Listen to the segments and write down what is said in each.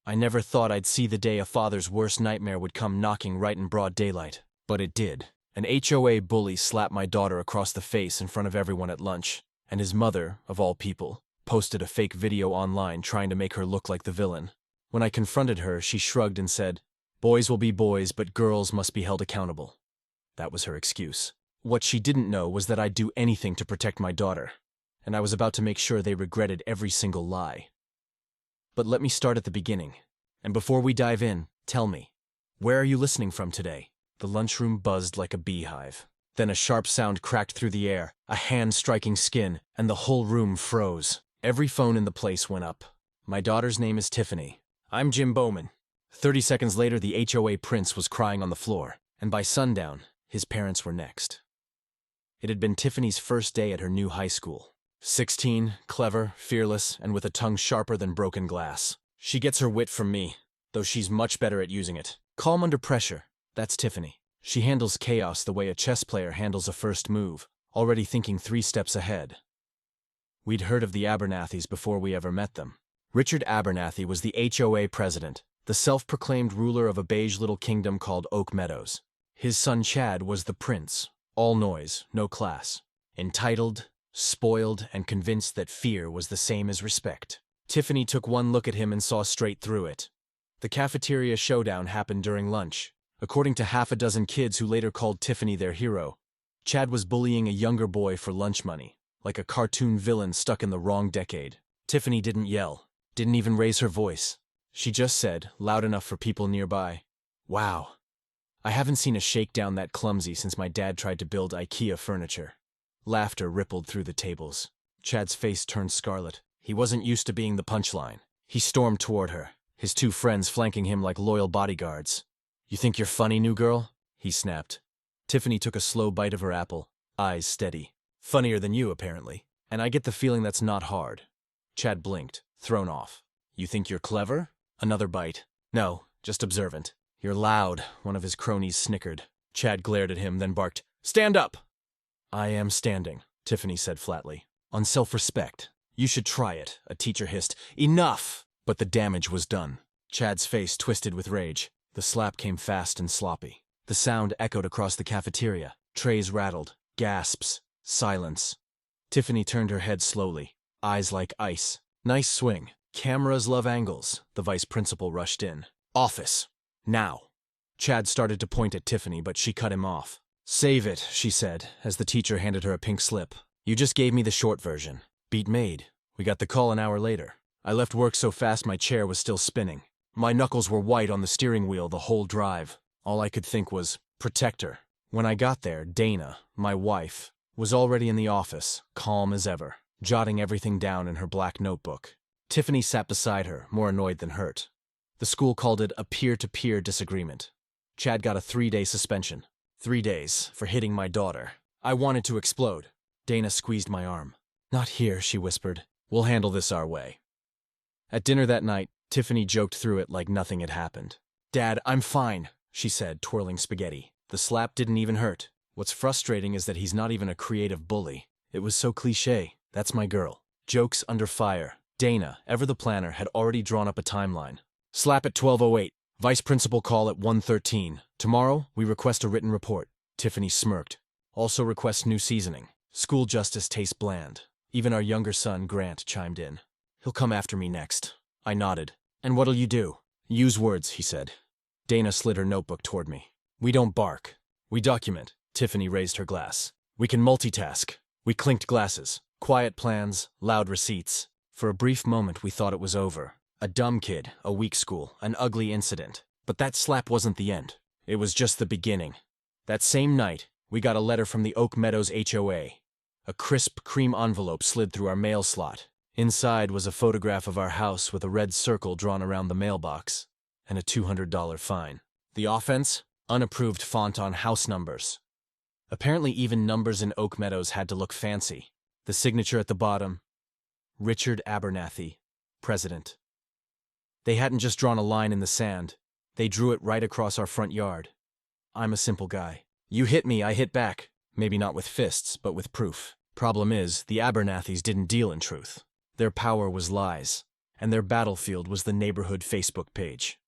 I never thought I'd see the day a father's worst nightmare would come knocking right in broad daylight. But it did. An HOA bully slapped my daughter across the face in front of everyone at lunch, and his mother, of all people, posted a fake video online trying to make her look like the villain. When I confronted her, she shrugged and said, "Boys will be boys, but girls must be held accountable." That was her excuse. What she didn't know was that I'd do anything to protect my daughter, and I was about to make sure they regretted every single lie. But let me start at the beginning. And before we dive in, tell me, where are you listening from today? The lunchroom buzzed like a beehive. Then a sharp sound cracked through the air, a hand striking skin, and the whole room froze. Every phone in the place went up. My daughter's name is Tiffany. I'm Jim Bowman. 30 seconds later, the HOA prince was crying on the floor, and by sundown, his parents were next. It had been Tiffany's first day at her new high school. 16, clever, fearless, and with a tongue sharper than broken glass. She gets her wit from me, though she's much better at using it. Calm under pressure, that's Tiffany. She handles chaos the way a chess player handles a first move, already thinking 3 steps ahead. We'd heard of the Abernathy's before we ever met them. Richard Abernathy was the HOA president, the self-proclaimed ruler of a beige little kingdom called Oak Meadows. His son Chad was the prince, all noise, no class. Entitled, spoiled, and convinced that fear was the same as respect. Tiffany took one look at him and saw straight through it. The cafeteria showdown happened during lunch. According to half a dozen kids who later called Tiffany their hero, Chad was bullying a younger boy for lunch money, like a cartoon villain stuck in the wrong decade. Tiffany didn't yell, didn't even raise her voice. She just said, loud enough for people nearby, "Wow. I haven't seen a shakedown that clumsy since my dad tried to build IKEA furniture." Laughter rippled through the tables. Chad's face turned scarlet. He wasn't used to being the punchline. He stormed toward her, his 2 friends flanking him like loyal bodyguards. "You think you're funny, new girl?" he snapped. Tiffany took a slow bite of her apple, eyes steady. "Funnier than you, apparently. And I get the feeling that's not hard." Chad blinked, thrown off. "You think you're clever?" Another bite. "No, just observant." "You're loud," one of his cronies snickered. Chad glared at him, then barked, "Stand up!" "I am standing," Tiffany said flatly. "On self-respect. You should try it," a teacher hissed. "Enough!" But the damage was done. Chad's face twisted with rage. The slap came fast and sloppy. The sound echoed across the cafeteria. Trays rattled. Gasps. Silence. Tiffany turned her head slowly, eyes like ice. "Nice swing. Cameras love angles," the vice principal rushed in. "Office. Now." Chad started to point at Tiffany, but she cut him off. "Save it," she said, as the teacher handed her a pink slip. "You just gave me the short version. Beat made. We got the call an hour later. I left work so fast my chair was still spinning. My knuckles were white on the steering wheel the whole drive. All I could think was, protect her." When I got there, Dana, my wife, was already in the office, calm as ever, jotting everything down in her black notebook. Tiffany sat beside her, more annoyed than hurt. The school called it a peer-to-peer disagreement. Chad got a 3-day suspension. 3 days for hitting my daughter. I wanted to explode. Dana squeezed my arm. "Not here," she whispered. "We'll handle this our way." At dinner that night, Tiffany joked through it like nothing had happened. "Dad, I'm fine," she said, twirling spaghetti. "The slap didn't even hurt. What's frustrating is that he's not even a creative bully. It was so cliché. That's my girl." Jokes under fire. Dana, ever the planner, had already drawn up a timeline. "Slap at 12:08. Vice principal call at 1:13. Tomorrow, we request a written report." Tiffany smirked. "Also request new seasoning. School justice tastes bland." Even our younger son, Grant, chimed in. "He'll come after me next." I nodded. "And what'll you do?" "Use words," he said. Dana slid her notebook toward me. "We don't bark. We document." Tiffany raised her glass. "We can multitask." We clinked glasses. Quiet plans, loud receipts. For a brief moment we thought it was over. A dumb kid, a weak school, an ugly incident. But that slap wasn't the end. It was just the beginning. That same night, we got a letter from the Oak Meadows HOA. A crisp cream envelope slid through our mail slot. Inside was a photograph of our house with a red circle drawn around the mailbox, and a $200 fine. The offense? Unapproved font on house numbers. Apparently even numbers in Oak Meadows had to look fancy. The signature at the bottom, Richard Abernathy, President. They hadn't just drawn a line in the sand. They drew it right across our front yard. I'm a simple guy. You hit me, I hit back. Maybe not with fists, but with proof. Problem is, the Abernathys didn't deal in truth. Their power was lies. and their battlefield was the neighborhood Facebook page.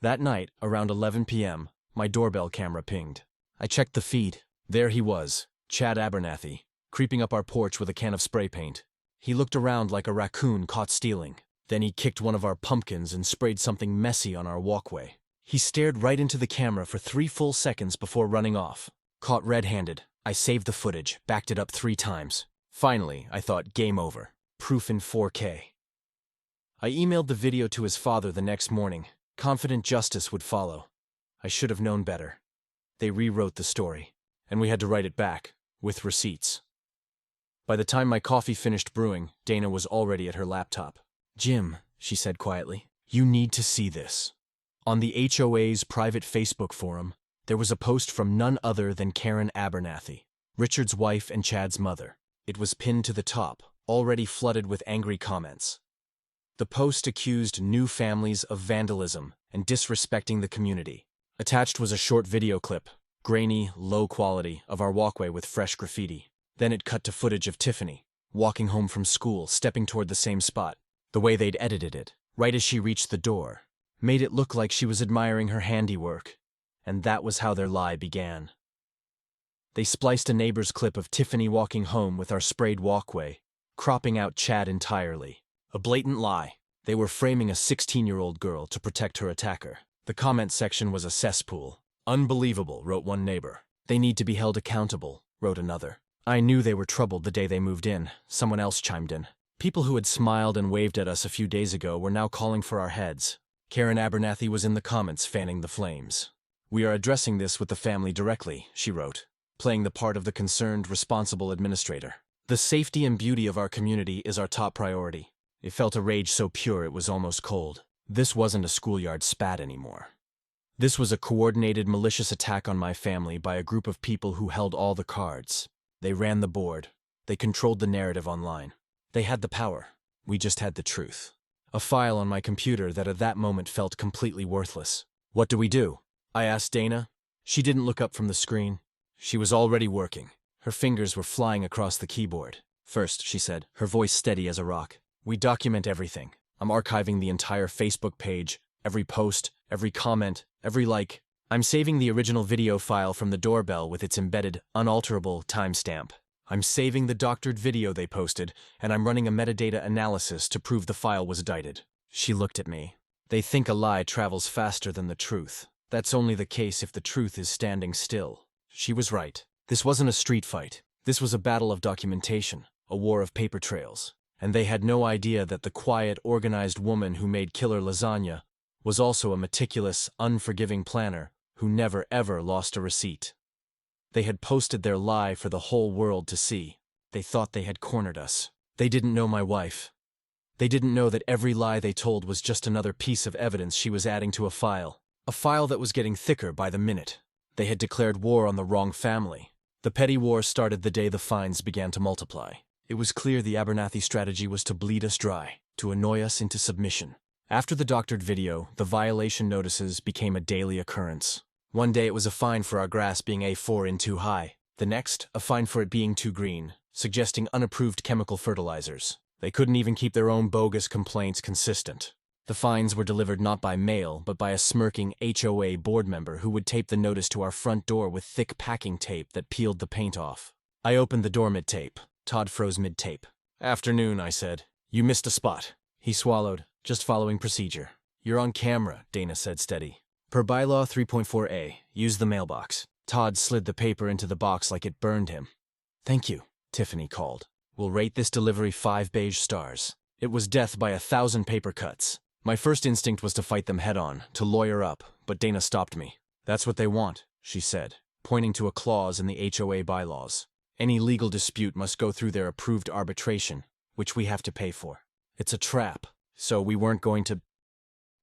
That night, around 11 p.m., my doorbell camera pinged. I checked the feed. There he was, Chad Abernathy, creeping up our porch with a can of spray paint. He looked around like a raccoon caught stealing. Then he kicked one of our pumpkins and sprayed something messy on our walkway. He stared right into the camera for 3 full seconds before running off. Caught red-handed, I saved the footage, backed it up 3 times. Finally, I thought, game over. Proof in 4K. I emailed the video to his father the next morning, confident justice would follow. I should have known better. They rewrote the story, and we had to write it back, with receipts. By the time my coffee finished brewing, Dana was already at her laptop. "Jim," she said quietly, "you need to see this." On the HOA's private Facebook forum, there was a post from none other than Karen Abernathy, Richard's wife and Chad's mother. It was pinned to the top, already flooded with angry comments. The post accused new families of vandalism and disrespecting the community. Attached was a short video clip, grainy, low quality, of our walkway with fresh graffiti. Then it cut to footage of Tiffany, walking home from school, stepping toward the same spot. The way they'd edited it, right as she reached the door, made it look like she was admiring her handiwork. And that was how their lie began. They spliced a neighbor's clip of Tiffany walking home with our sprayed walkway, cropping out Chad entirely. A blatant lie. They were framing a 16-year-old girl to protect her attacker. The comment section was a cesspool. "Unbelievable," wrote one neighbor. "They need to be held accountable," wrote another. "I knew they were troubled the day they moved in," someone else chimed in. People who had smiled and waved at us a few days ago were now calling for our heads. Karen Abernathy was in the comments fanning the flames. "We are addressing this with the family directly," she wrote, playing the part of the concerned, responsible administrator. "The safety and beauty of our community is our top priority." It felt a rage so pure it was almost cold. This wasn't a schoolyard spat anymore. This was a coordinated, malicious attack on my family by a group of people who held all the cards. They ran the board. They controlled the narrative online. They had the power. We just had the truth. A file on my computer that at that moment felt completely worthless. "What do we do?" I asked Dana. She didn't look up from the screen. She was already working. Her fingers were flying across the keyboard. "First," she said, her voice steady as a rock, "we document everything. I'm archiving the entire Facebook page, every post, every comment, every like. I'm saving the original video file from the doorbell with its embedded, unalterable timestamp. I'm saving the doctored video they posted, and I'm running a metadata analysis to prove the file was edited." She looked at me. "They think a lie travels faster than the truth. That's only the case if the truth is standing still." She was right. This wasn't a street fight. This was a battle of documentation, a war of paper trails. And they had no idea that the quiet, organized woman who made killer lasagna was also a meticulous, unforgiving planner who never ever lost a receipt. They had posted their lie for the whole world to see. They thought they had cornered us. They didn't know my wife. They didn't know that every lie they told was just another piece of evidence she was adding to a file that was getting thicker by the minute. They had declared war on the wrong family. The petty war started the day the fines began to multiply. It was clear the Abernathy strategy was to bleed us dry, to annoy us into submission. After the doctored video, the violation notices became a daily occurrence. One day it was a fine for our grass being A4 in too high. The next, a fine for it being too green, suggesting unapproved chemical fertilizers. They couldn't even keep their own bogus complaints consistent. The fines were delivered not by mail, but by a smirking HOA board member who would tape the notice to our front door with thick packing tape that peeled the paint off. I opened the door mid-tape. Todd froze mid-tape. "Afternoon," I said. "You missed a spot." He swallowed, just following procedure. "You're on camera," Dana said steady. "Per bylaw 3.4a, use the mailbox." Todd slid the paper into the box like it burned him. "Thank you," Tiffany called. "We'll rate this delivery 5 beige stars." It was death by 1,000 paper cuts. My first instinct was to fight them head-on, to lawyer up, but Dana stopped me. "That's what they want," she said, pointing to a clause in the HOA bylaws. "Any legal dispute must go through their approved arbitration, which we have to pay for. It's a trap, so we weren't going to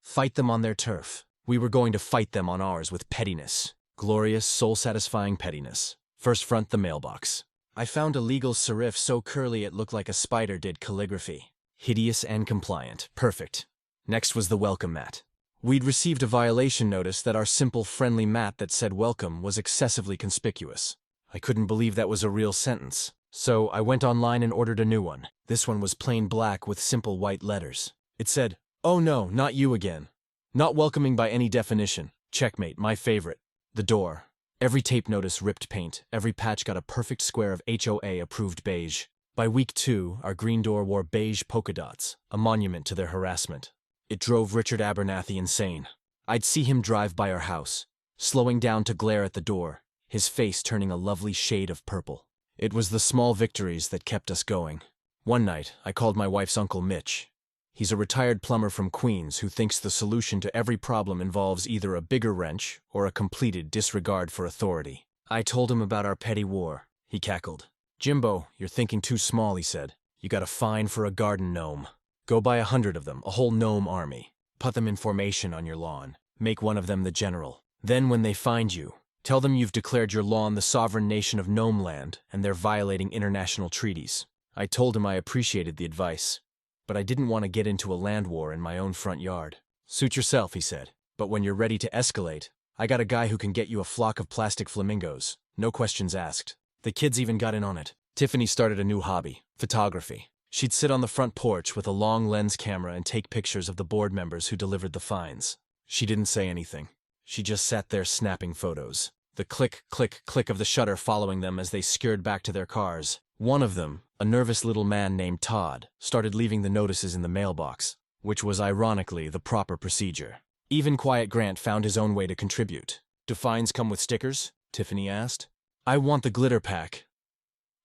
fight them on their turf. We were going to fight them on ours with pettiness. Glorious, soul-satisfying pettiness. First front the mailbox. I found a legal serif so curly it looked like a spider did calligraphy. Hideous and compliant. Perfect. Next was the welcome mat. We'd received a violation notice that our simple, friendly mat that said welcome was excessively conspicuous. I couldn't believe that was a real sentence. So I went online and ordered a new one. This one was plain black with simple white letters. It said, "Oh no, not you again." Not welcoming by any definition. Checkmate, my favorite. The door. Every tape notice ripped paint, every patch got a perfect square of HOA approved beige. By week 2, our green door wore beige polka dots, a monument to their harassment. It drove Richard Abernathy insane. I'd see him drive by our house, slowing down to glare at the door, his face turning a lovely shade of purple. It was the small victories that kept us going. One night, I called my wife's Uncle Mitch. He's a retired plumber from Queens who thinks the solution to every problem involves either a bigger wrench or a completed disregard for authority. I told him about our petty war. He cackled. "Jimbo, you're thinking too small," he said. "You got a fine for a garden gnome. Go buy 100 of them, a whole gnome army. Put them in formation on your lawn. Make one of them the general. Then when they find you, tell them you've declared your lawn the sovereign nation of Gnome Land and they're violating international treaties." I told him I appreciated the advice, but I didn't want to get into a land war in my own front yard. "Suit yourself," he said. "But when you're ready to escalate, I got a guy who can get you a flock of plastic flamingos. No questions asked." The kids even got in on it. Tiffany started a new hobby, photography. She'd sit on the front porch with a long lens camera and take pictures of the board members who delivered the fines. She didn't say anything. She just sat there snapping photos. The click, click, click of the shutter following them as they scurried back to their cars. One of them, a nervous little man named Todd, started leaving the notices in the mailbox, which was ironically the proper procedure. Even Quiet Grant found his own way to contribute. "Do fines come with stickers?" Tiffany asked. "I want the glitter pack."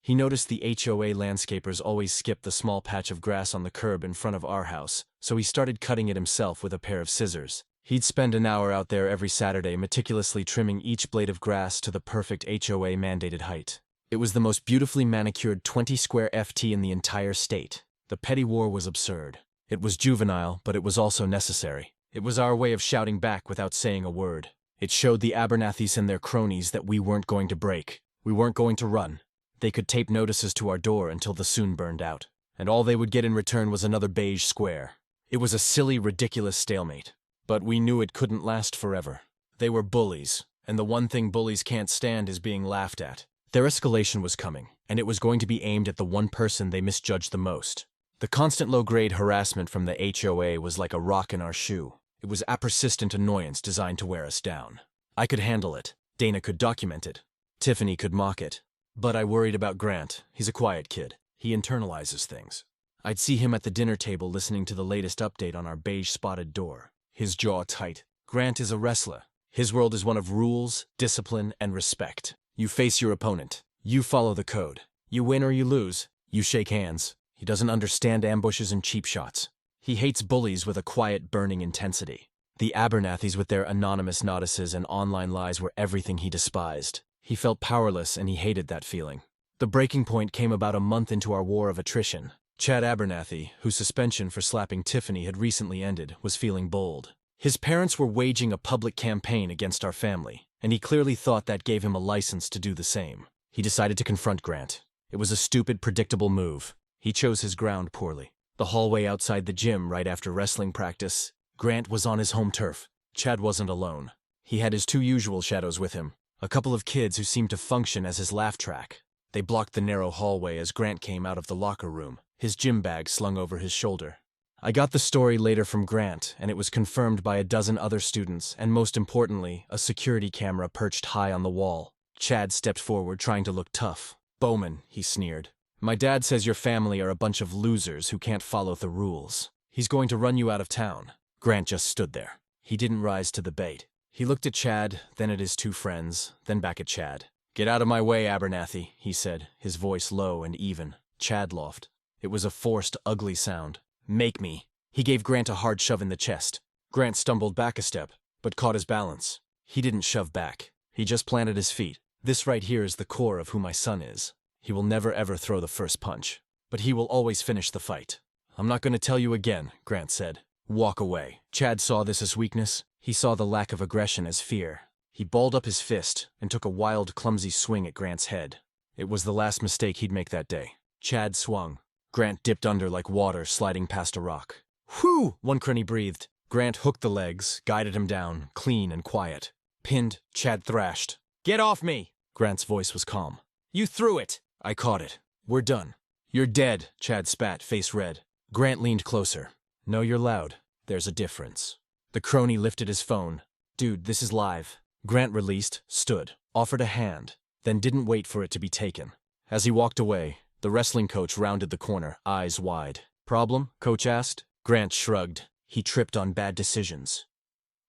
He noticed the HOA landscapers always skip the small patch of grass on the curb in front of our house, so he started cutting it himself with a pair of scissors. He'd spend an hour out there every Saturday meticulously trimming each blade of grass to the perfect HOA mandated height. It was the most beautifully manicured 20-square FT in the entire state. The petty war was absurd. It was juvenile, but it was also necessary. It was our way of shouting back without saying a word. It showed the Abernathys and their cronies that we weren't going to break. We weren't going to run. They could tape notices to our door until the soon burned out. And all they would get in return was another beige square. It was a silly, ridiculous stalemate. But we knew it couldn't last forever. They were bullies, and the one thing bullies can't stand is being laughed at. Their escalation was coming, and it was going to be aimed at the one person they misjudged the most. The constant low-grade harassment from the HOA was like a rock in our shoe. It was a persistent annoyance designed to wear us down. I could handle it. Dana could document it. Tiffany could mock it. But I worried about Grant. He's a quiet kid. He internalizes things. I'd see him at the dinner table listening to the latest update on our beige-spotted door. His jaw tight. Grant is a wrestler. His world is one of rules, discipline, and respect. You face your opponent. You follow the code. You win or you lose. You shake hands. He doesn't understand ambushes and cheap shots. He hates bullies with a quiet, burning intensity. The Abernathys with their anonymous notices and online lies were everything he despised. He felt powerless and he hated that feeling. The breaking point came about a month into our war of attrition. Chad Abernathy, whose suspension for slapping Tiffany had recently ended, was feeling bold. His parents were waging a public campaign against our family, and he clearly thought that gave him a license to do the same. He decided to confront Grant. It was a stupid, predictable move. He chose his ground poorly. The hallway outside the gym right after wrestling practice. Grant was on his home turf. Chad wasn't alone. He had his two usual shadows with him, a couple of kids who seemed to function as his laugh track. They blocked the narrow hallway as Grant came out of the locker room, his gym bag slung over his shoulder. I got the story later from Grant, and it was confirmed by a dozen other students, and most importantly, a security camera perched high on the wall. Chad stepped forward, trying to look tough. "Bowman," he sneered. "My dad says your family are a bunch of losers who can't follow the rules. He's going to run you out of town." Grant just stood there. He didn't rise to the bait. He looked at Chad, then at his two friends, then back at Chad. "Get out of my way, Abernathy," he said, his voice low and even. Chad laughed. It was a forced, ugly sound. "Make me." He gave Grant a hard shove in the chest. Grant stumbled back a step, but caught his balance. He didn't shove back. He just planted his feet. "This right here is the core of who my son is. He will never ever throw the first punch, but he will always finish the fight." "I'm not going to tell you again," Grant said. "Walk away." Chad saw this as weakness. He saw the lack of aggression as fear. He balled up his fist and took a wild, clumsy swing at Grant's head. It was the last mistake he'd make that day. Chad swung. Grant dipped under like water sliding past a rock. "Whew!" one crony breathed. Grant hooked the legs, guided him down, clean and quiet. Pinned, Chad thrashed. "Get off me!" Grant's voice was calm. "You threw it!" I caught it. "We're done." "You're dead," Chad spat, face red. Grant leaned closer. No, you're loud. There's a difference. The crony lifted his phone. Dude, this is live. Grant released, stood, offered a hand, then didn't wait for it to be taken. As he walked away, the wrestling coach rounded the corner, eyes wide. Problem? Coach asked. Grant shrugged. He tripped on bad decisions.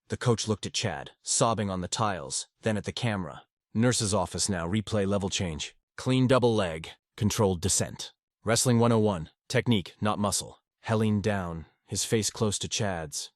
The coach looked at Chad, sobbing on the tiles, then at the camera. Nurse's office now, replay level change. Clean double leg, controlled descent. Wrestling 101, technique, not muscle. Helene down, his face close to Chad's.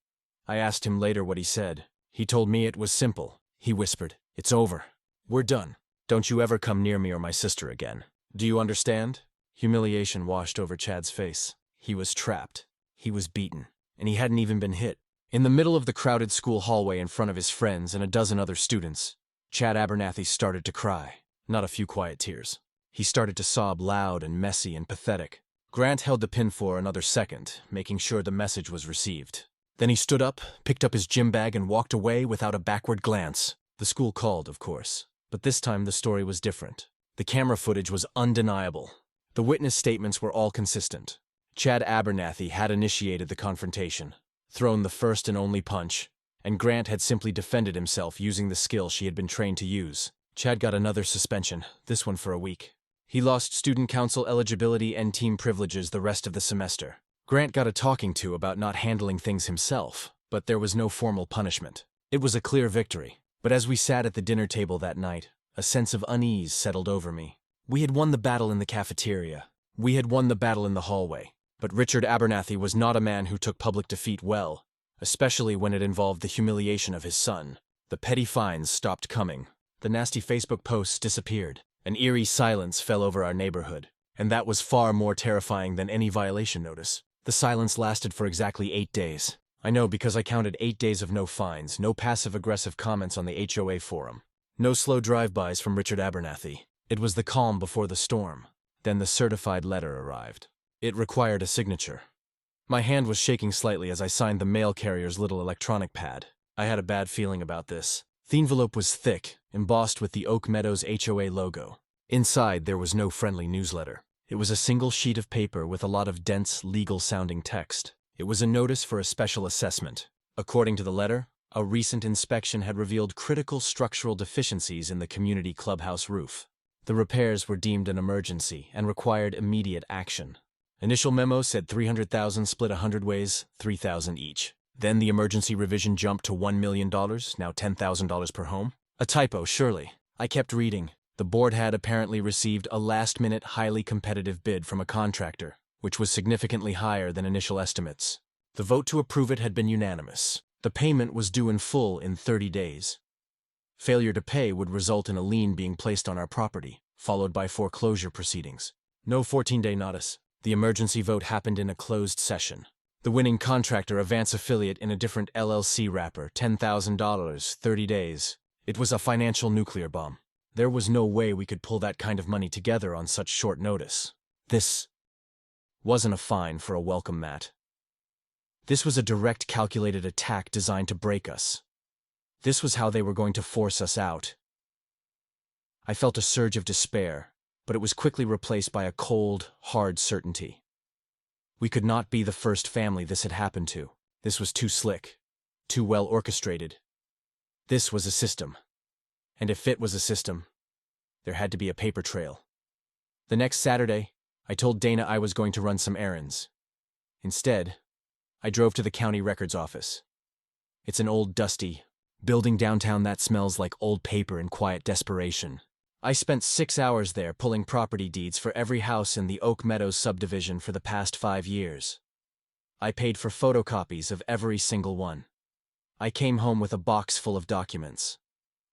I asked him later what he said. He told me it was simple. He whispered, "It's over. We're done. Don't you ever come near me or my sister again. Do you understand?" Humiliation washed over Chad's face. He was trapped. He was beaten. And he hadn't even been hit. In the middle of the crowded school hallway in front of his friends and a dozen other students, Chad Abernathy started to cry. Not a few quiet tears. He started to sob loud and messy and pathetic. Grant held the pin for another second, making sure the message was received. Then he stood up, picked up his gym bag, and walked away without a backward glance. The school called, of course. But this time the story was different. The camera footage was undeniable. The witness statements were all consistent. Chad Abernathy had initiated the confrontation, thrown the first and only punch, and Grant had simply defended himself using the skill she had been trained to use. Chad got another suspension, this one for a week. He lost student council eligibility and team privileges the rest of the semester. Grant got a talking to about not handling things himself, but there was no formal punishment. It was a clear victory. But as we sat at the dinner table that night, a sense of unease settled over me. We had won the battle in the cafeteria. We had won the battle in the hallway. But Richard Abernathy was not a man who took public defeat well, especially when it involved the humiliation of his son. The petty fines stopped coming. The nasty Facebook posts disappeared. An eerie silence fell over our neighborhood, and that was far more terrifying than any violation notice. The silence lasted for exactly 8 days. I know because I counted 8 days of no fines, no passive-aggressive comments on the HOA forum, no slow drive-bys from Richard Abernathy. It was the calm before the storm. Then the certified letter arrived. It required a signature. My hand was shaking slightly as I signed the mail carrier's little electronic pad. I had a bad feeling about this. The envelope was thick, embossed with the Oak Meadows HOA logo. Inside, there was no friendly newsletter. It was a single sheet of paper with a lot of dense, legal-sounding text. It was a notice for a special assessment. According to the letter, a recent inspection had revealed critical structural deficiencies in the community clubhouse roof. The repairs were deemed an emergency and required immediate action. Initial memo said $300,000 split 100 ways, $3,000 each. Then the emergency revision jumped to $1 million, now $10,000 per home. A typo, surely. I kept reading. The board had apparently received a last-minute, highly competitive bid from a contractor, which was significantly higher than initial estimates. The vote to approve it had been unanimous. The payment was due in full in 30 days. Failure to pay would result in a lien being placed on our property, followed by foreclosure proceedings. No 14-day notice. The emergency vote happened in a closed session. The winning contractor, a Vance affiliate in a different LLC wrapper, $10,000, 30 days. It was a financial nuclear bomb. There was no way we could pull that kind of money together on such short notice. This wasn't a fine for a welcome mat. This was a direct, calculated attack designed to break us. This was how they were going to force us out. I felt a surge of despair, but it was quickly replaced by a cold, hard certainty. We could not be the first family this had happened to. This was too slick, too well orchestrated. This was a system. And if it was a system, there had to be a paper trail. The next Saturday, I told Dana I was going to run some errands. Instead, I drove to the county records office. It's an old, dusty building downtown that smells like old paper and quiet desperation. I spent 6 hours there pulling property deeds for every house in the Oak Meadows subdivision for the past 5 years. I paid for photocopies of every single one. I came home with a box full of documents.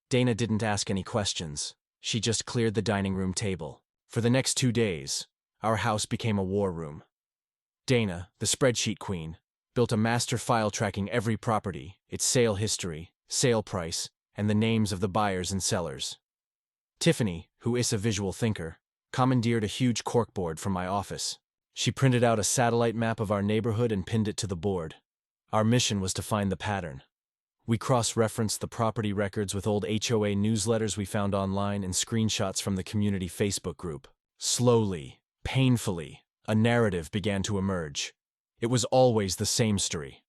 Dana didn't ask any questions. She just cleared the dining room table. For the next 2 days, our house became a war room. Dana, the spreadsheet queen, built a master file tracking every property, its sale history, sale price, and the names of the buyers and sellers. Tiffany, who is a visual thinker, commandeered a huge corkboard from my office. She printed out a satellite map of our neighborhood and pinned it to the board. Our mission was to find the pattern. We cross-referenced the property records with old HOA newsletters we found online and screenshots from the community Facebook group. Slowly, painfully, a narrative began to emerge. It was always the same story.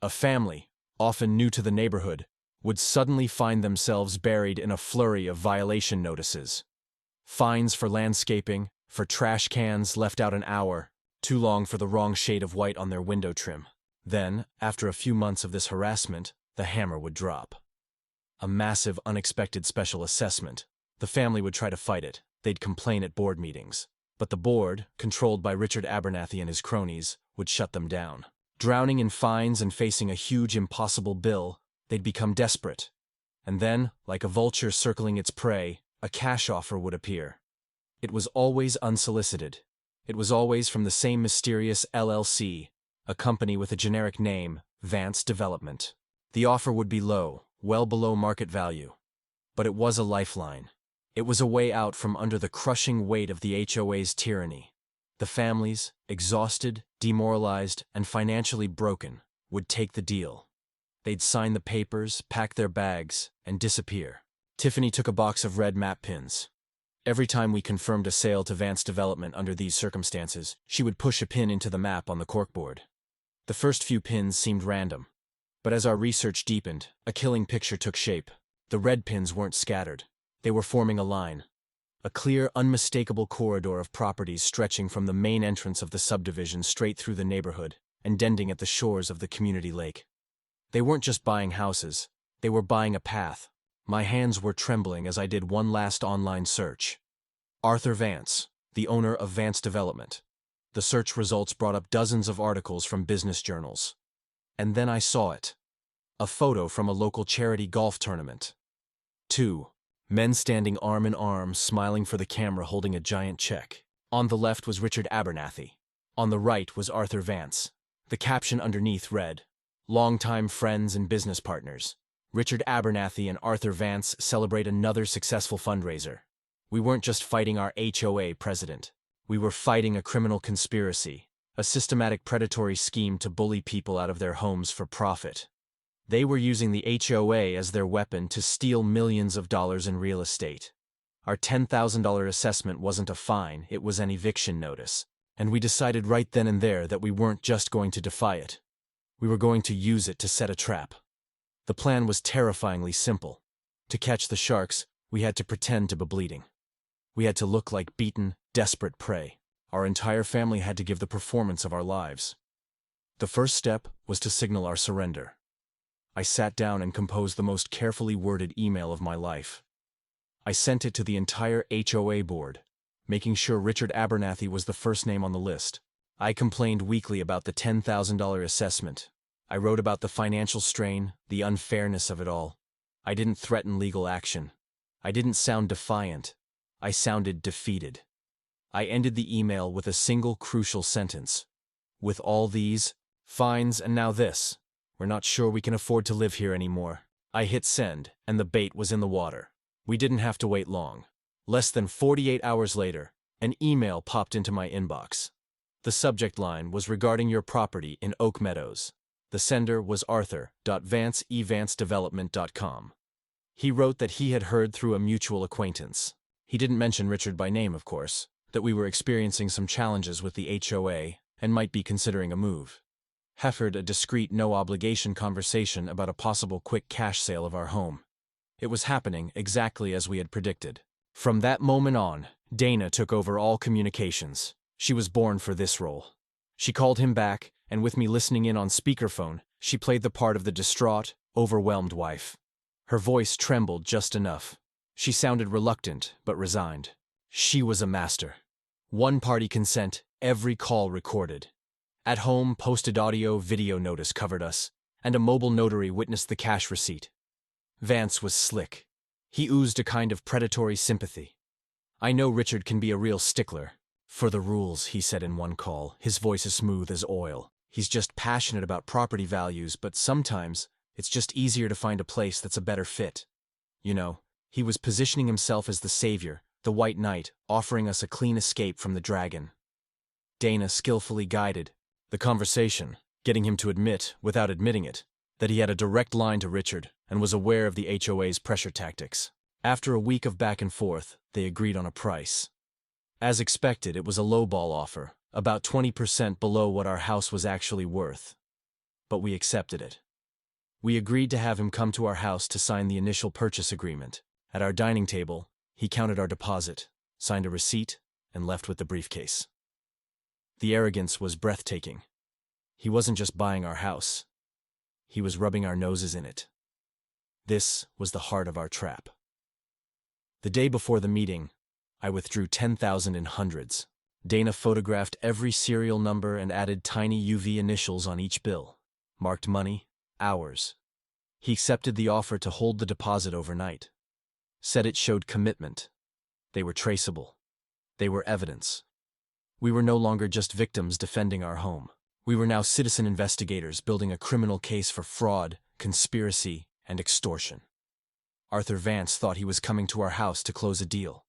A family, often new to the neighborhood, would suddenly find themselves buried in a flurry of violation notices. Fines for landscaping, for trash cans left out an hour, too long for the wrong shade of white on their window trim. Then, after a few months of this harassment, the hammer would drop. A massive, unexpected special assessment. The family would try to fight it. They'd complain at board meetings. But the board, controlled by Richard Abernathy and his cronies, would shut them down. Drowning in fines and facing a huge, impossible bill, they'd become desperate. And then, like a vulture circling its prey, a cash offer would appear. It was always unsolicited. It was always from the same mysterious LLC, a company with a generic name, Vance Development. The offer would be low, well below market value. But it was a lifeline. It was a way out from under the crushing weight of the HOA's tyranny. The families, exhausted, demoralized, and financially broken, would take the deal. They'd sign the papers, pack their bags, and disappear. Tiffany took a box of red map pins. Every time we confirmed a sale to Vance Development under these circumstances, she would push a pin into the map on the corkboard. The first few pins seemed random. But as our research deepened, a killing picture took shape. The red pins weren't scattered. They were forming a line. A clear, unmistakable corridor of properties stretching from the main entrance of the subdivision straight through the neighborhood and ending at the shores of the community lake. They weren't just buying houses. They were buying a path. My hands were trembling as I did one last online search. Arthur Vance, the owner of Vance Development. The search results brought up dozens of articles from business journals. And then I saw it. A photo from a local charity golf tournament. 2 men standing arm in arm, smiling for the camera, holding a giant check. On the left was Richard Abernathy. On the right was Arthur Vance. The caption underneath read, "Longtime friends and business partners. Richard Abernathy and Arthur Vance celebrate another successful fundraiser." We weren't just fighting our HOA president. We were fighting a criminal conspiracy, a systematic predatory scheme to bully people out of their homes for profit. They were using the HOA as their weapon to steal millions of dollars in real estate. Our $10,000 assessment wasn't a fine, it was an eviction notice. And we decided right then and there that we weren't just going to defy it. We were going to use it to set a trap. The plan was terrifyingly simple. To catch the sharks, we had to pretend to be bleeding. We had to look like beaten, desperate prey. Our entire family had to give the performance of our lives. The first step was to signal our surrender. I sat down and composed the most carefully worded email of my life. I sent it to the entire HOA board, making sure Richard Abernathy was the first name on the list. I complained weekly about the $10,000 assessment. I wrote about the financial strain, the unfairness of it all. I didn't threaten legal action. I didn't sound defiant. I sounded defeated. I ended the email with a single crucial sentence. With all these fines and now this, we're not sure we can afford to live here anymore. I hit send, and the bait was in the water. We didn't have to wait long. Less than 48 hours later, an email popped into my inbox. The subject line was regarding your property in Oak Meadows. The sender was arthur.vancedevelopment.com. He wrote that he had heard through a mutual acquaintance. He didn't mention Richard by name, of course, that we were experiencing some challenges with the HOA and might be considering a move. Heifered a discreet, no-obligation conversation about a possible quick cash sale of our home. It was happening exactly as we had predicted. From that moment on, Dana took over all communications. She was born for this role. She called him back, and with me listening in on speakerphone, she played the part of the distraught, overwhelmed wife. Her voice trembled just enough. She sounded reluctant, but resigned. She was a master. One-party consent, every call recorded. At home, posted audio, video notice covered us, and a mobile notary witnessed the cash receipt. Vance was slick. He oozed a kind of predatory sympathy. I know Richard can be a real stickler. For the rules, he said in one call, his voice as smooth as oil. He's just passionate about property values, but sometimes it's just easier to find a place that's a better fit. You know, he was positioning himself as the savior, the white knight, offering us a clean escape from the dragon. Dana skillfully guided the conversation, getting him to admit, without admitting it, that he had a direct line to Richard and was aware of the HOA's pressure tactics. After a week of back and forth, they agreed on a price. As expected, it was a lowball offer, about 20% below what our house was actually worth. But we accepted it. We agreed to have him come to our house to sign the initial purchase agreement. At our dining table, he counted our deposit, signed a receipt, and left with the briefcase. The arrogance was breathtaking. He wasn't just buying our house. He was rubbing our noses in it. This was the heart of our trap. The day before the meeting, I withdrew $10,000 in hundreds. Dana photographed every serial number and added tiny UV initials on each bill. Marked money, hours. He accepted the offer to hold the deposit overnight. Said it showed commitment. They were traceable. They were evidence. We were no longer just victims defending our home. We were now citizen investigators building a criminal case for fraud, conspiracy, and extortion. Arthur Vance thought he was coming to our house to close a deal.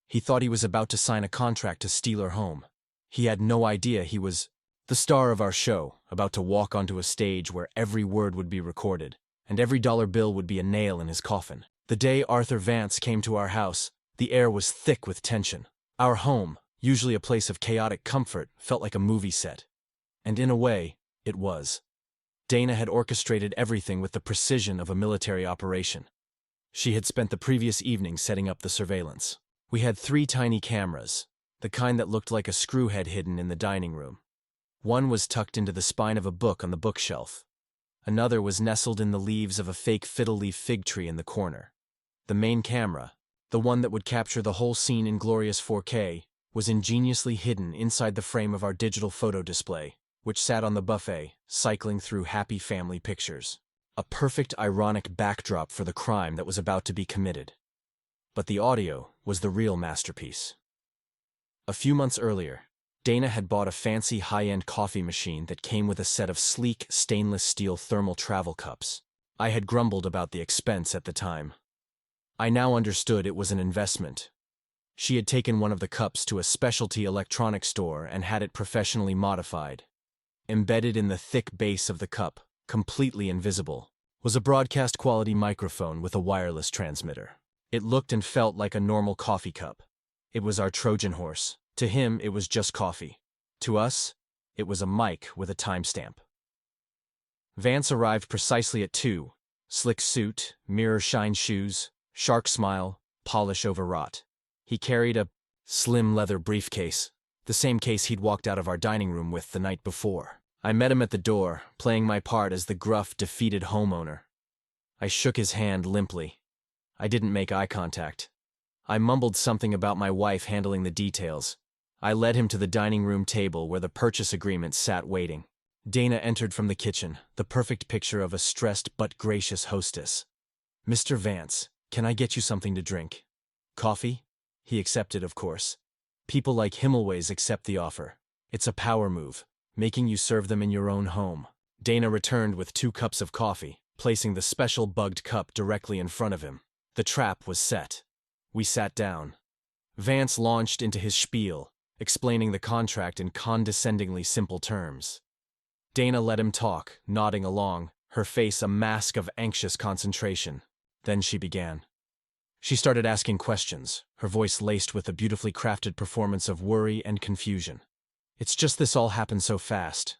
He thought he was about to sign a contract to steal our home. He had no idea he was the star of our show, about to walk onto a stage where every word would be recorded, and every dollar bill would be a nail in his coffin. The day Arthur Vance came to our house, the air was thick with tension. Our home, usually a place of chaotic comfort, felt like a movie set. And in a way, it was. Dana had orchestrated everything with the precision of a military operation. She had spent the previous evening setting up the surveillance. We had 3 tiny cameras, the kind that looked like a screw head hidden in the dining room. One was tucked into the spine of a book on the bookshelf. Another was nestled in the leaves of a fake fiddle leaf fig tree in the corner. The main camera, the one that would capture the whole scene in glorious 4K, was ingeniously hidden inside the frame of our digital photo display, which sat on the buffet, cycling through happy family pictures. A perfect ironic backdrop for the crime that was about to be committed. But the audio was the real masterpiece. A few months earlier, Dana had bought a fancy high-end coffee machine that came with a set of sleek stainless steel thermal travel cups. I had grumbled about the expense at the time. I now understood it was an investment. She had taken one of the cups to a specialty electronics store and had it professionally modified. Embedded in the thick base of the cup, completely invisible, was a broadcast-quality microphone with a wireless transmitter. It looked and felt like a normal coffee cup. It was our Trojan horse. To him, it was just coffee. To us, it was a mic with a timestamp. Vance arrived precisely at 2. Slick suit, mirror shine shoes, shark smile, polish overwrought. He carried a slim leather briefcase, the same case he'd walked out of our dining room with the night before. I met him at the door, playing my part as the gruff, defeated homeowner. I shook his hand limply. I didn't make eye contact. I mumbled something about my wife handling the details. I led him to the dining room table where the purchase agreement sat waiting. Dana entered from the kitchen, the perfect picture of a stressed but gracious hostess. "Mr. Vance, can I get you something to drink?" "Coffee?" He accepted, of course. People like Himmelways accept the offer. It's a power move, making you serve them in your own home. Dana returned with 2 cups of coffee, placing the special bugged cup directly in front of him. The trap was set. We sat down. Vance launched into his spiel, explaining the contract in condescendingly simple terms. Dana let him talk, nodding along, her face a mask of anxious concentration. Then she began. She started asking questions, her voice laced with a beautifully crafted performance of worry and confusion. "It's just this all happened so fast,"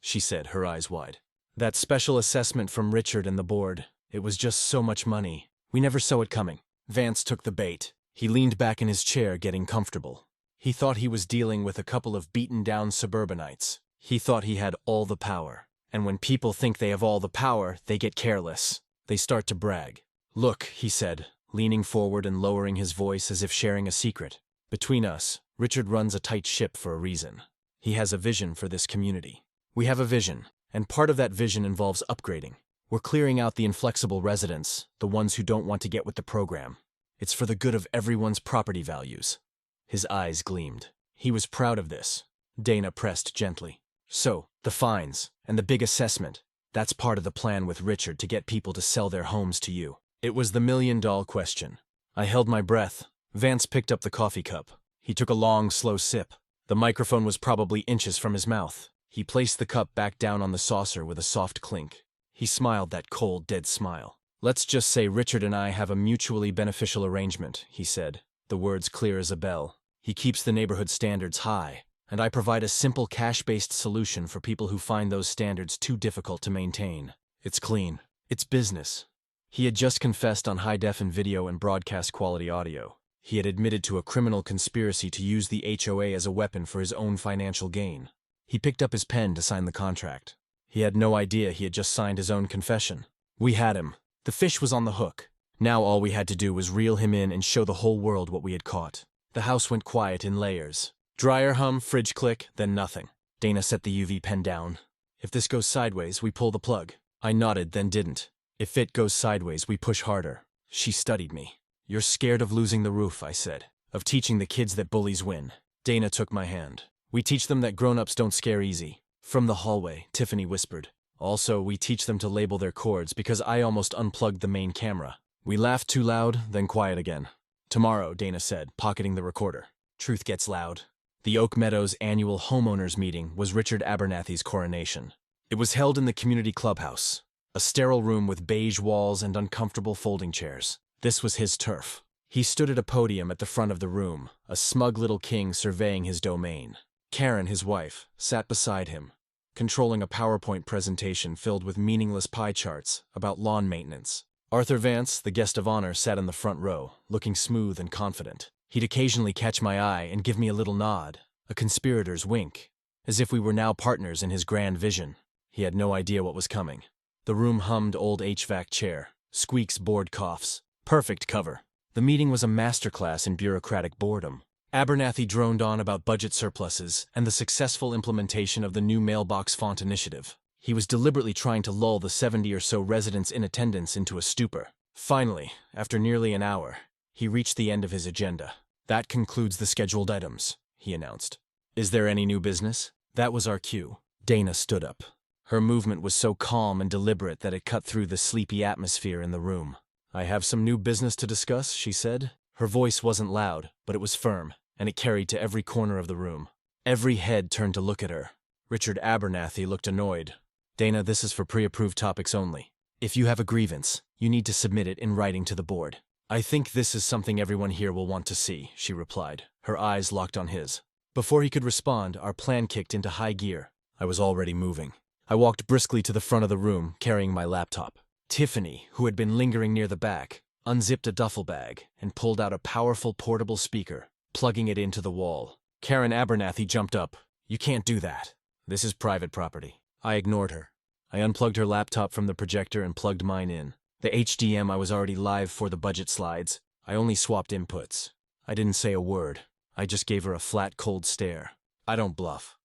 she said, her eyes wide. "That special assessment from Richard and the board, it was just so much money. We never saw it coming." Vance took the bait. He leaned back in his chair, getting comfortable. He thought he was dealing with a couple of beaten-down suburbanites. He thought he had all the power. And when people think they have all the power, they get careless. They start to brag. "Look," he said, leaning forward and lowering his voice as if sharing a secret. "Between us, Richard runs a tight ship for a reason. He has a vision for this community. We have a vision, and part of that vision involves upgrading. We're clearing out the inflexible residents, the ones who don't want to get with the program. It's for the good of everyone's property values." His eyes gleamed. He was proud of this. Dana pressed gently. "So, the fines, and the big assessment, that's part of the plan with Richard to get people to sell their homes to you." It was the million-dollar question. I held my breath. Vance picked up the coffee cup. He took a long, slow sip. The microphone was probably inches from his mouth. He placed the cup back down on the saucer with a soft clink. He smiled that cold, dead smile. "Let's just say Richard and I have a mutually beneficial arrangement," he said, the words clear as a bell. "He keeps the neighborhood standards high. and I provide a simple cash-based solution for people who find those standards too difficult to maintain. It's clean. It's business. He had just confessed on high-defin video and broadcast quality audio. He had admitted to a criminal conspiracy to use the HOA as a weapon for his own financial gain. He picked up his pen to sign the contract. He had no idea he had just signed his own confession. We had him. The fish was on the hook. Now all we had to do was reel him in and show the whole world what we had caught. The house went quiet in layers. Dryer hum, fridge click, then nothing. Dana set the UV pen down. If this goes sideways, we pull the plug. I nodded, then didn't. If it goes sideways, we push harder. She studied me. You're scared of losing the roof, I said. Of teaching the kids that bullies win. Dana took my hand. We teach them that grown-ups don't scare easy. From the hallway, Tiffany whispered. Also, we teach them to label their cords because I almost unplugged the main camera. We laughed too loud, then quiet again. Tomorrow, Dana said, pocketing the recorder. Truth gets loud. The Oak Meadows annual homeowners meeting was Richard Abernathy's coronation. It was held in the community clubhouse, a sterile room with beige walls and uncomfortable folding chairs. This was his turf. He stood at a podium at the front of the room, a smug little king surveying his domain. Karen, his wife, sat beside him, controlling a PowerPoint presentation filled with meaningless pie charts about lawn maintenance. Arthur Vance, the guest of honor, sat in the front row, looking smooth and confident. He'd occasionally catch my eye and give me a little nod, a conspirator's wink, as if we were now partners in his grand vision. He had no idea what was coming. The room hummed old HVAC chair, squeaks bored coughs. Perfect cover. The meeting was a masterclass in bureaucratic boredom. Abernathy droned on about budget surpluses and the successful implementation of the new mailbox font initiative. He was deliberately trying to lull the 70 or so residents in attendance into a stupor. Finally, after nearly an hour, he reached the end of his agenda. That concludes the scheduled items, he announced. Is there any new business? That was our cue. Dana stood up. Her movement was so calm and deliberate that it cut through the sleepy atmosphere in the room. I have some new business to discuss, she said. Her voice wasn't loud, but it was firm, and it carried to every corner of the room. Every head turned to look at her. Richard Abernathy looked annoyed. Dana, this is for pre-approved topics only. If you have a grievance, you need to submit it in writing to the board. I think this is something everyone here will want to see, she replied, her eyes locked on his. Before he could respond, our plan kicked into high gear. I was already moving. I walked briskly to the front of the room, carrying my laptop. Tiffany, who had been lingering near the back, unzipped a duffel bag and pulled out a powerful portable speaker, plugging it into the wall. Karen Abernathy jumped up. You can't do that. This is private property. I ignored her. I unplugged her laptop from the projector and plugged mine in. The HDMI was already live for the budget slides. I only swapped inputs. I didn't say a word. I just gave her a flat, cold stare. I don't bluff.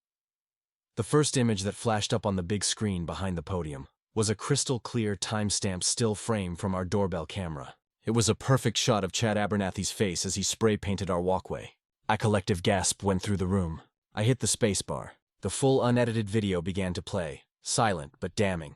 The first image that flashed up on the big screen behind the podium was a crystal-clear timestamp still frame from our doorbell camera. It was a perfect shot of Chad Abernathy's face as he spray-painted our walkway. A collective gasp went through the room. I hit the spacebar. The full unedited video began to play, silent but damning.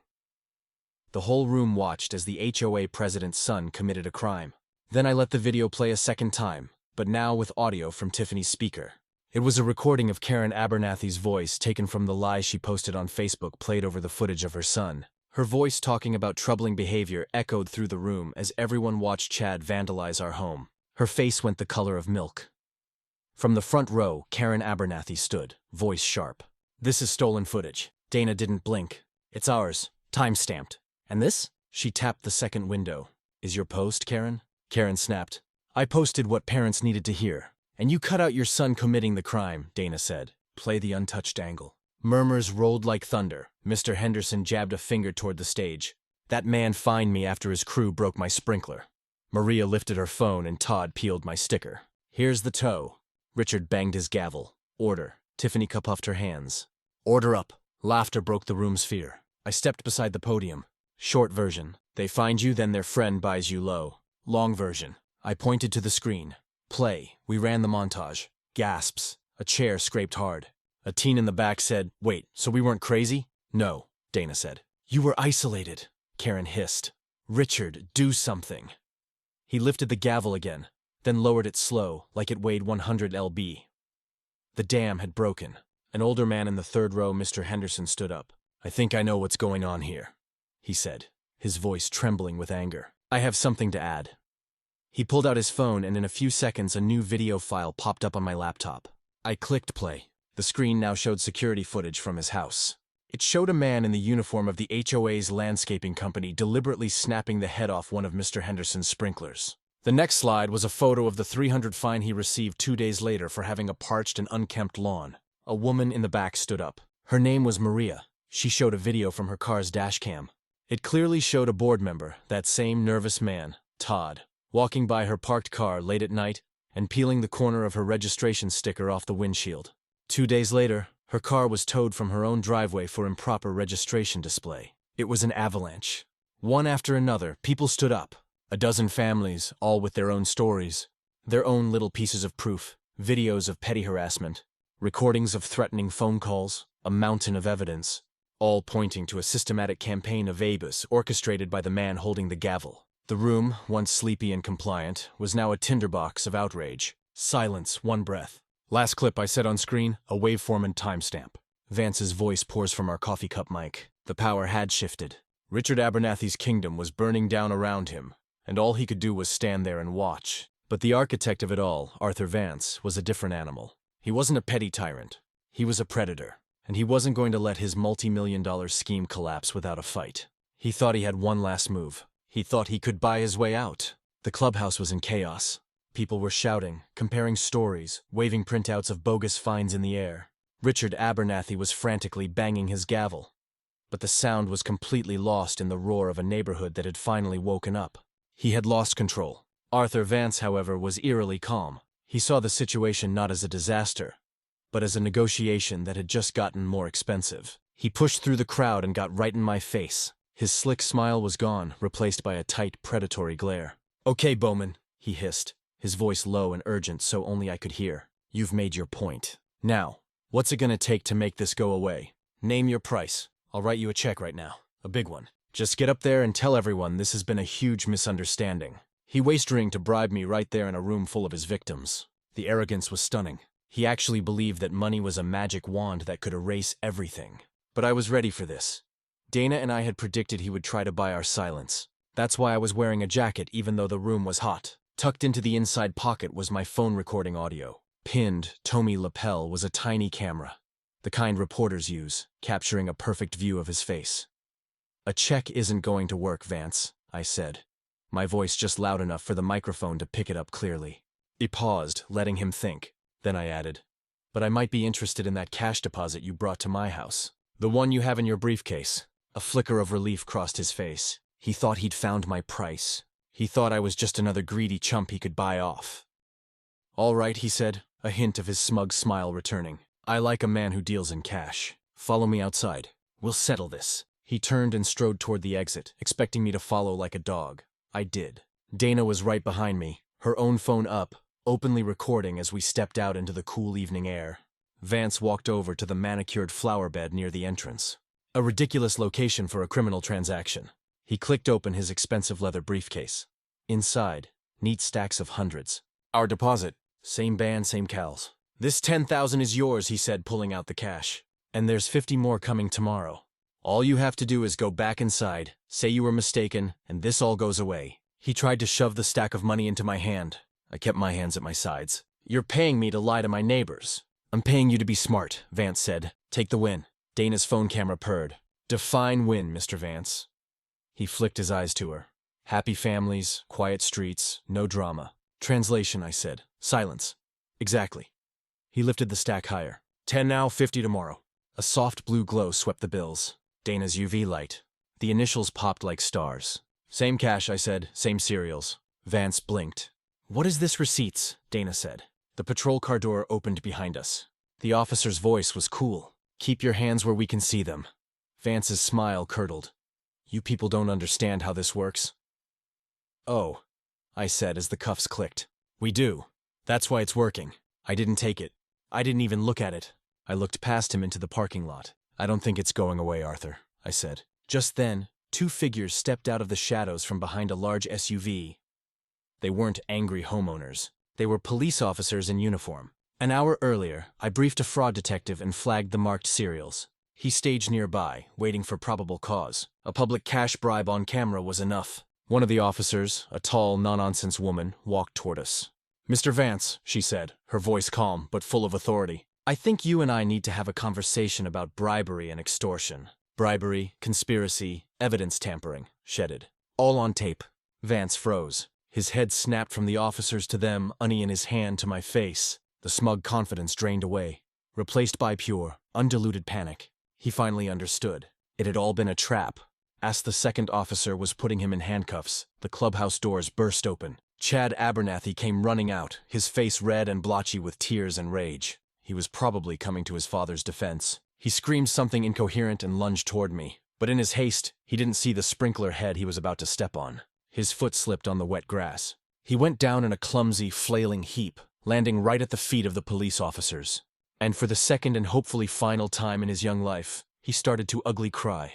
The whole room watched as the HOA president's son committed a crime. Then I let the video play a second time, but now with audio from Tiffany's speaker. It was a recording of Karen Abernathy's voice taken from the lie she posted on Facebook played over the footage of her son. Her voice talking about troubling behavior echoed through the room as everyone watched Chad vandalize our home. Her face went the color of milk. From the front row, Karen Abernathy stood, voice sharp. This is stolen footage. Dana didn't blink. It's ours. Time-stamped. And this? She tapped the second window. Is your post, Karen? Karen snapped. I posted what parents needed to hear. And you cut out your son committing the crime, Dana said. Play the untouched angle. Murmurs rolled like thunder. Mr. Henderson jabbed a finger toward the stage. That man fined me after his crew broke my sprinkler. Maria lifted her phone and Todd peeled my sticker. Here's the toe. Richard banged his gavel. Order. Tiffany cupped her hands. Order up. Laughter broke the room's fear. I stepped beside the podium. Short version. They find you, then their friend buys you low. Long version. I pointed to the screen. Play. We ran the montage. Gasps. A chair scraped hard. A teen in the back said, Wait, so we weren't crazy? No, Dana said. You were isolated, Karen hissed. Richard, do something. He lifted the gavel again, then lowered it slow, like it weighed 100 lb. The dam had broken. An older man in the third row, Mr. Henderson, stood up. I think I know what's going on here, he said, his voice trembling with anger. I have something to add. He pulled out his phone and in a few seconds a new video file popped up on my laptop. I clicked play. The screen now showed security footage from his house. It showed a man in the uniform of the HOA's landscaping company deliberately snapping the head off one of Mr. Henderson's sprinklers. The next slide was a photo of the $300 fine he received 2 days later for having a parched and unkempt lawn. A woman in the back stood up. Her name was Maria. She showed a video from her car's dashcam. It clearly showed a board member, that same nervous man, Todd, walking by her parked car late at night and peeling the corner of her registration sticker off the windshield. 2 days later, her car was towed from her own driveway for improper registration display. It was an avalanche. One after another, people stood up. A dozen families, all with their own stories, their own little pieces of proof, videos of petty harassment, recordings of threatening phone calls, a mountain of evidence, all pointing to a systematic campaign of abuse orchestrated by the man holding the gavel. The room, once sleepy and compliant, was now a tinderbox of outrage. Silence, one breath. Last clip I said on screen, a waveform and timestamp. Vance's voice pours from our coffee cup mic. The power had shifted. Richard Abernathy's kingdom was burning down around him, and all he could do was stand there and watch. But the architect of it all, Arthur Vance, was a different animal. He wasn't a petty tyrant. He was a predator, and he wasn't going to let his multi-million-dollar scheme collapse without a fight. He thought he had one last move. He thought he could buy his way out. The clubhouse was in chaos. People were shouting, comparing stories, waving printouts of bogus fines in the air. Richard Abernathy was frantically banging his gavel. But the sound was completely lost in the roar of a neighborhood that had finally woken up. He had lost control. Arthur Vance, however, was eerily calm. He saw the situation not as a disaster, but as a negotiation that had just gotten more expensive. He pushed through the crowd and got right in my face. His slick smile was gone, replaced by a tight, predatory glare. "Okay, Bowman," he hissed, his voice low and urgent so only I could hear. "You've made your point. Now, what's it gonna take to make this go away? Name your price. I'll write you a check right now. A big one. Just get up there and tell everyone this has been a huge misunderstanding." He waist-ringed to bribe me right there in a room full of his victims. The arrogance was stunning. He actually believed that money was a magic wand that could erase everything. But I was ready for this. Dana and I had predicted he would try to buy our silence. That's why I was wearing a jacket even though the room was hot. Tucked into the inside pocket was my phone recording audio. Pinned, Tommy lapel, was a tiny camera, the kind reporters use, capturing a perfect view of his face. "A check isn't going to work, Vance," I said, my voice just loud enough for the microphone to pick it up clearly. He paused, letting him think. Then I added, "But I might be interested in that cash deposit you brought to my house. The one you have in your briefcase." A flicker of relief crossed his face. He thought he'd found my price. He thought I was just another greedy chump he could buy off. "All right," he said, a hint of his smug smile returning. "I like a man who deals in cash. Follow me outside. We'll settle this." He turned and strode toward the exit, expecting me to follow like a dog. I did. Dana was right behind me, her own phone up, openly recording as we stepped out into the cool evening air. Vance walked over to the manicured flower bed near the entrance. A ridiculous location for a criminal transaction. He clicked open his expensive leather briefcase. Inside, neat stacks of hundreds. "Our deposit. Same band, same cows. This 10,000 is yours," he said, pulling out the cash. "And there's 50 more coming tomorrow. All you have to do is go back inside, say you were mistaken, and this all goes away." He tried to shove the stack of money into my hand. I kept my hands at my sides. "You're paying me to lie to my neighbors." "I'm paying you to be smart," Vance said. "Take the win." Dana's phone camera purred. "Define win, Mr. Vance." He flicked his eyes to her. "Happy families, quiet streets, no drama." "Translation," I said. "Silence." "Exactly." He lifted the stack higher. 10 now, 50 tomorrow." A soft blue glow swept the bills. Dana's UV light. The initials popped like stars. "Same cash," I said. "Same serials." Vance blinked. "What is this receipts?" Dana said. The patrol car door opened behind us. The officer's voice was cool. "Keep your hands where we can see them." Vance's smile curdled. "You people don't understand how this works." "Oh," I said as the cuffs clicked. "We do. That's why it's working." I didn't take it. I didn't even look at it. I looked past him into the parking lot. "I don't think it's going away, Arthur," I said. Just then, 2 figures stepped out of the shadows from behind a large SUV. They weren't angry homeowners. They were police officers in uniform. An hour earlier, I briefed a fraud detective and flagged the marked serials. He staged nearby, waiting for probable cause. A public cash bribe on camera was enough. One of the officers, a tall, no-nonsense woman, walked toward us. "Mr. Vance," she said, her voice calm but full of authority. I think you and I need to have a conversation about bribery and extortion. Bribery, conspiracy, evidence tampering, shedded. All on tape. Vance froze. His head snapped from the officers to them, Unny in his hand to my face. The smug confidence drained away, replaced by pure, undiluted panic. He finally understood. It had all been a trap. As the second officer was putting him in handcuffs, the clubhouse doors burst open. Chad Abernathy came running out, his face red and blotchy with tears and rage. He was probably coming to his father's defense. He screamed something incoherent and lunged toward me, but in his haste, he didn't see the sprinkler head he was about to step on. His foot slipped on the wet grass. He went down in a clumsy, flailing heap, landing right at the feet of the police officers. And for the second and hopefully final time in his young life, he started to ugly cry,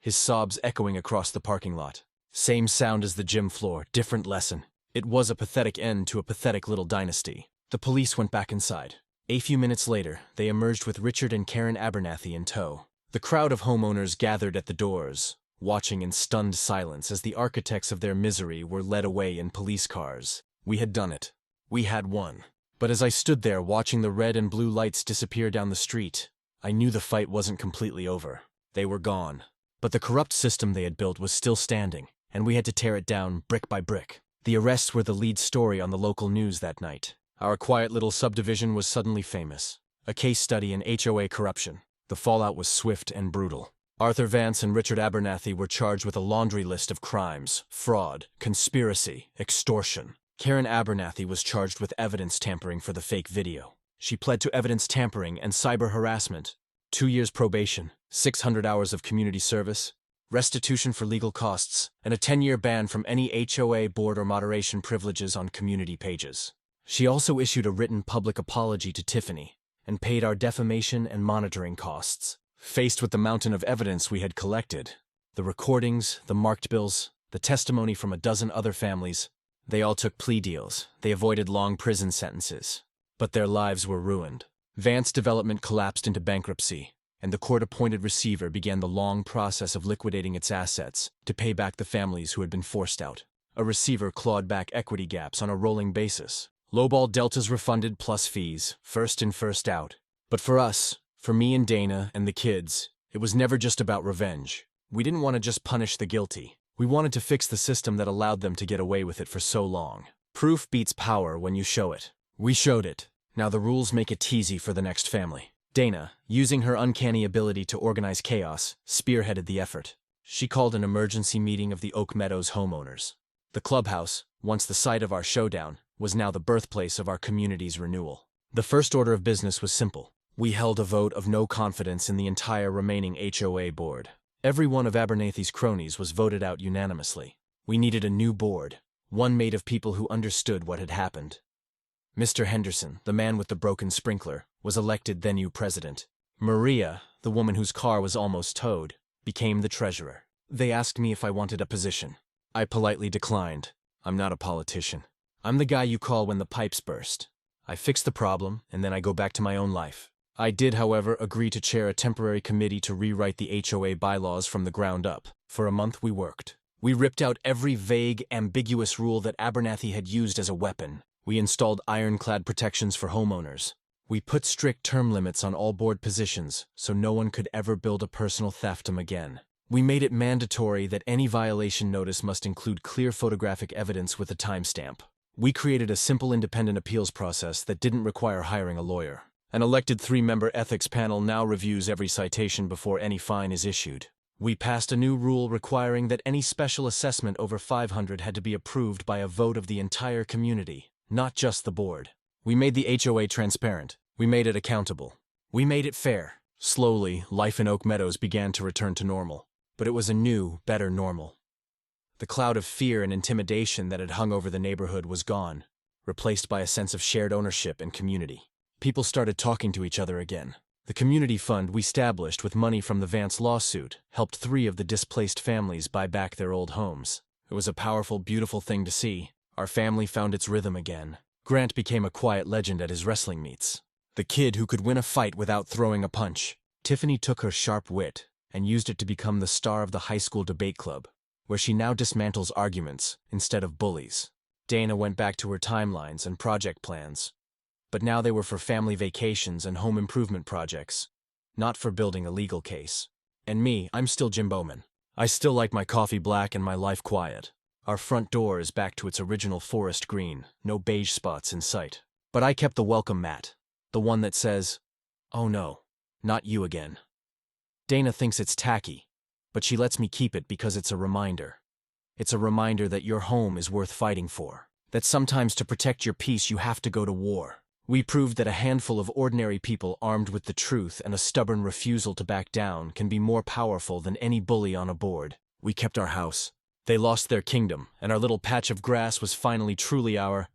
his sobs echoing across the parking lot. Same sound as the gym floor, different lesson. It was a pathetic end to a pathetic little dynasty. The police went back inside. A few minutes later, they emerged with Richard and Karen Abernathy in tow. The crowd of homeowners gathered at the doors, watching in stunned silence as the architects of their misery were led away in police cars. We had done it. We had won. But as I stood there watching the red and blue lights disappear down the street, I knew the fight wasn't completely over. They were gone. But the corrupt system they had built was still standing, and we had to tear it down brick by brick. The arrests were the lead story on the local news that night. Our quiet little subdivision was suddenly famous. A case study in HOA corruption. The fallout was swift and brutal. Arthur Vance and Richard Abernathy were charged with a laundry list of crimes: fraud, conspiracy, extortion. Karen Abernathy was charged with evidence tampering for the fake video. She pled to evidence tampering and cyber harassment. 2 years probation, 600 hours of community service, restitution for legal costs, and a 10-year ban from any HOA board or moderation privileges on community pages. She also issued a written public apology to Tiffany and paid our defamation and monitoring costs. Faced with the mountain of evidence we had collected, the recordings, the marked bills, the testimony from a dozen other families, they all took plea deals. They avoided long prison sentences. But their lives were ruined. Vance Development collapsed into bankruptcy, and the court-appointed receiver began the long process of liquidating its assets to pay back the families who had been forced out. A receiver clawed back equity gaps on a rolling basis. Lowball deltas refunded plus fees, first in, first out. But for us, for me and Dana and the kids, it was never just about revenge. We didn't want to just punish the guilty. We wanted to fix the system that allowed them to get away with it for so long. Proof beats power when you show it. We showed it. Now the rules make it easy for the next family. Dana, using her uncanny ability to organize chaos, spearheaded the effort. She called an emergency meeting of the Oak Meadows homeowners. The clubhouse, once the site of our showdown, was now the birthplace of our community's renewal. The first order of business was simple. We held a vote of no confidence in the entire remaining HOA board. Every one of Abernathy's cronies was voted out unanimously. We needed a new board, one made of people who understood what had happened. Mr. Henderson, the man with the broken sprinkler, was elected then new president. Maria, the woman whose car was almost towed, became the treasurer. They asked me if I wanted a position. I politely declined. I'm not a politician. I'm the guy you call when the pipes burst. I fix the problem, and then I go back to my own life. I did, however, agree to chair a temporary committee to rewrite the HOA bylaws from the ground up. For a month we worked. We ripped out every vague, ambiguous rule that Abernathy had used as a weapon. We installed ironclad protections for homeowners. We put strict term limits on all board positions so no one could ever build a personal theftum again. We made it mandatory that any violation notice must include clear photographic evidence with a timestamp. We created a simple independent appeals process that didn't require hiring a lawyer. An elected 3-member ethics panel now reviews every citation before any fine is issued. We passed a new rule requiring that any special assessment over 500 had to be approved by a vote of the entire community, not just the board. We made the HOA transparent. We made it accountable. We made it fair. Slowly, life in Oak Meadows began to return to normal. But it was a new, better normal. The cloud of fear and intimidation that had hung over the neighborhood was gone, replaced by a sense of shared ownership and community. People started talking to each other again. The community fund we established with money from the Vance lawsuit helped 3 of the displaced families buy back their old homes. It was a powerful, beautiful thing to see. Our family found its rhythm again. Grant became a quiet legend at his wrestling meets. The kid who could win a fight without throwing a punch. Tiffany took her sharp wit and used it to become the star of the high school debate club, where she now dismantles arguments instead of bullies. Dana went back to her timelines and project plans. but now they were for family vacations and home improvement projects, not for building a legal case. And me, I'm still Jim Bowman. I still like my coffee black and my life quiet. Our front door is back to its original forest green, no beige spots in sight. But I kept the welcome mat, the one that says, "Oh no, not you again." Dana thinks it's tacky, but she lets me keep it because it's a reminder. It's a reminder that your home is worth fighting for, that sometimes to protect your peace you have to go to war. We proved that a handful of ordinary people armed with the truth and a stubborn refusal to back down can be more powerful than any bully on a board. We kept our house. They lost their kingdom, and our little patch of grass was finally truly our